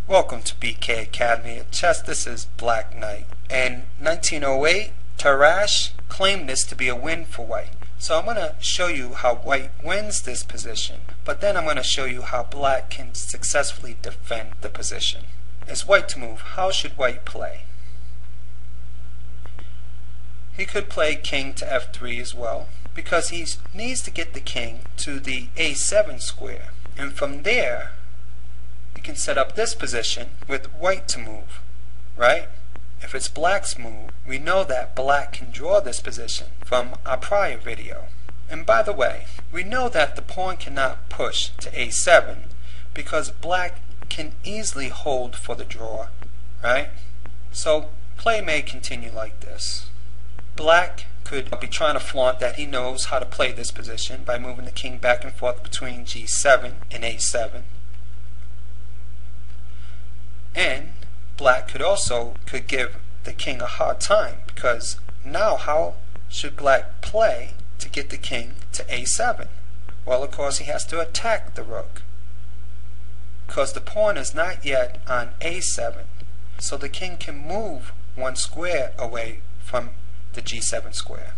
Welcome to BK Academy of Chess. This is Black Knight. In 1908, Tarrasch claimed this to be a win for white. So I'm going to show you how white wins this position, but then I'm going to show you how black can successfully defend the position. It's white to move. How should white play? He could play king to f3 as well, because he needs to get the king to the a7 square, and from there you can set up this position with white to move, right? If it's black's move, we know that black can draw this position from our prior video. And by the way, we know that the pawn cannot push to a7 because black can easily hold for the draw, right? So play may continue like this. Black could be trying to flaunt that he knows how to play this position by moving the king back and forth between g7 and a7. And black could give the king a hard time, because now how should black play to get the king to a7? Well, of course he has to attack the rook, because the pawn is not yet on a7, so the king can move one square away from the g7 square,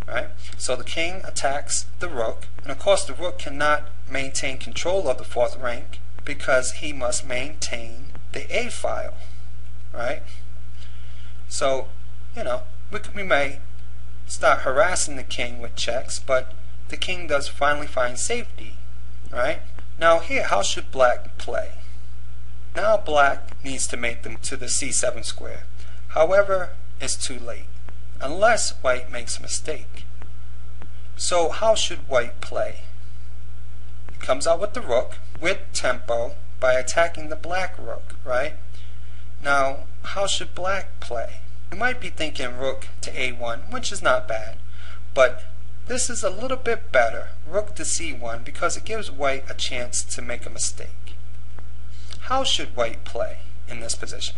right? So the king attacks the rook, and of course the rook cannot maintain control of the fourth rank because he must maintain the a file, right? So, we may start harassing the king with checks, but the king does finally find safety, right? Now here, how should black play? Now black needs to make them to the c7 square. However, it's too late, unless white makes a mistake. So how should white play? He comes out with the rook with tempo by attacking the black rook, right? Now, how should black play? You might be thinking rook to a1, which is not bad, but this is a little bit better, rook to c1, because it gives white a chance to make a mistake. How should white play in this position?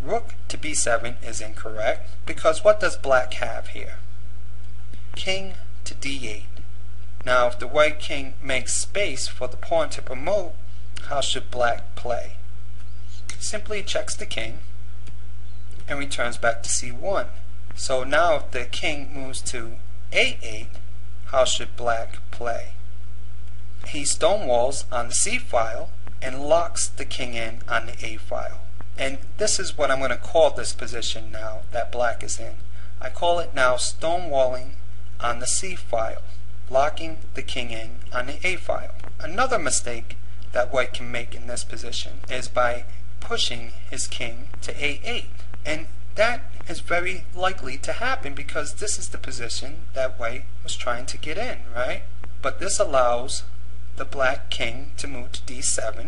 Rook to b7 is incorrect, because what does black have here? King to d8. Now, if the white king makes space for the pawn to promote, how should black play? Simply checks the king and returns back to c1. So now if the king moves to a8, how should black play? He stonewalls on the c file and locks the king in on the a file. And this is what I'm going to call this position now that black is in. I call it now stonewalling on the c file, locking the king in on the a file. Another mistake that white can make in this position is by pushing his king to a8, and that is very likely to happen because this is the position that white was trying to get in, right? But this allows the black king to move to d7,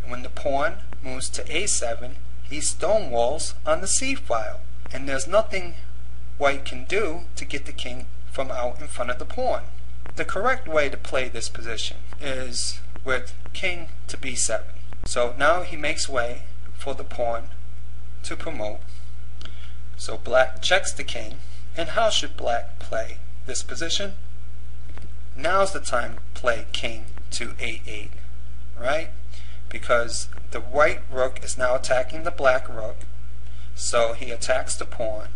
and when the pawn moves to a7, he stonewalls on the c file, and there's nothing white can do to get the king from out in front of the pawn. The correct way to play this position is with king to b7. So now he makes way for the pawn to promote. So black checks the king. And how should black play this position? Now's the time to play king to a8, right? Because the white rook is now attacking the black rook. So he attacks the pawn,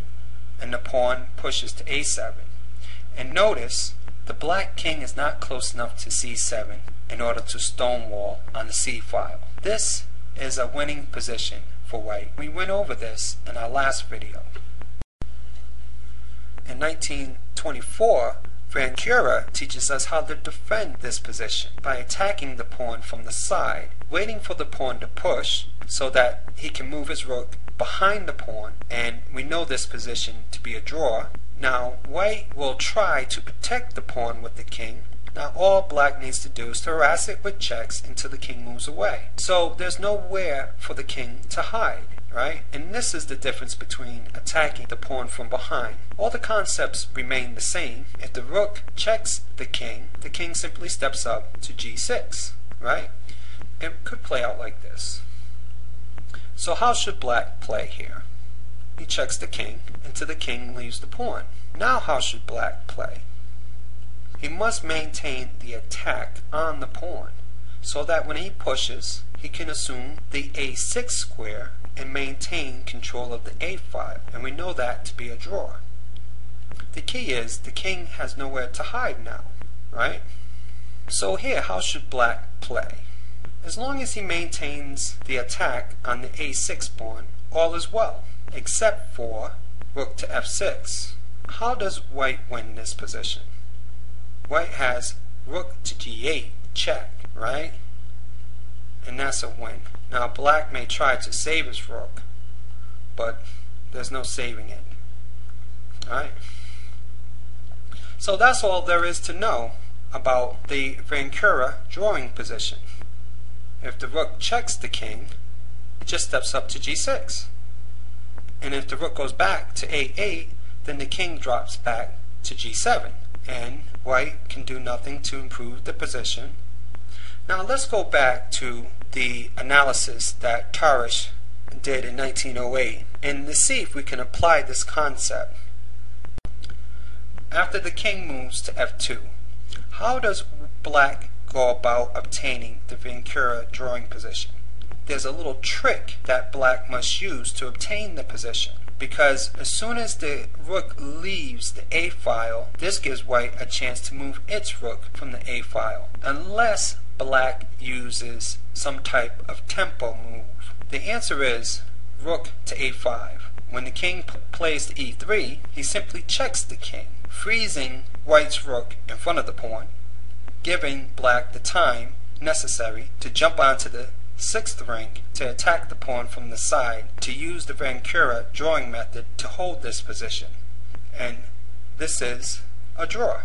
and the pawn pushes to a7. And notice, the black king is not close enough to c7 in order to stonewall on the c file. This is a winning position for white. We went over this in our last video. In 1924, Vancura teaches us how to defend this position by attacking the pawn from the side, waiting for the pawn to push so that he can move his rook behind the pawn, and we know this position to be a draw. Now, white will try to protect the pawn with the king. Now, all black needs to do is to harass it with checks until the king moves away. So, there's nowhere for the king to hide, right? And this is the difference between attacking the pawn from behind. All the concepts remain the same. If the rook checks the king simply steps up to g6, right? It could play out like this. So, how should black play here? He checks the king until the king leaves the pawn. Now how should black play? He must maintain the attack on the pawn. so that when he pushes, he can assume the a6 square and maintain control of the a file, and we know that to be a draw. The key is the king has nowhere to hide now, right? So here, how should black play? As long as he maintains the attack on the a6 pawn, all is well, except for rook to f6. How does white win this position? White has rook to g8, check, right? And that's a win. Now black may try to save his rook, but there's no saving it. Alright? So that's all there is to know about the Vancura drawing position. If the rook checks the king, it just steps up to g6. And if the rook goes back to a8, then the king drops back to g7. And white can do nothing to improve the position. Now let's go back to the analysis that Tarish did in 1908 and to see if we can apply this concept. After the king moves to f2, how does black go about obtaining the Vancura drawing position? There's a little trick that black must use to obtain the position, because as soon as the rook leaves the a file, this gives white a chance to move its rook from the a file, unless black uses some type of tempo move. The answer is rook to a5. When the king plays to e3, he simply checks the king, freezing white's rook in front of the pawn, giving black the time necessary to jump onto the 6th rank to attack the pawn from the side, to use the Vancura drawing method to hold this position. And this is a draw.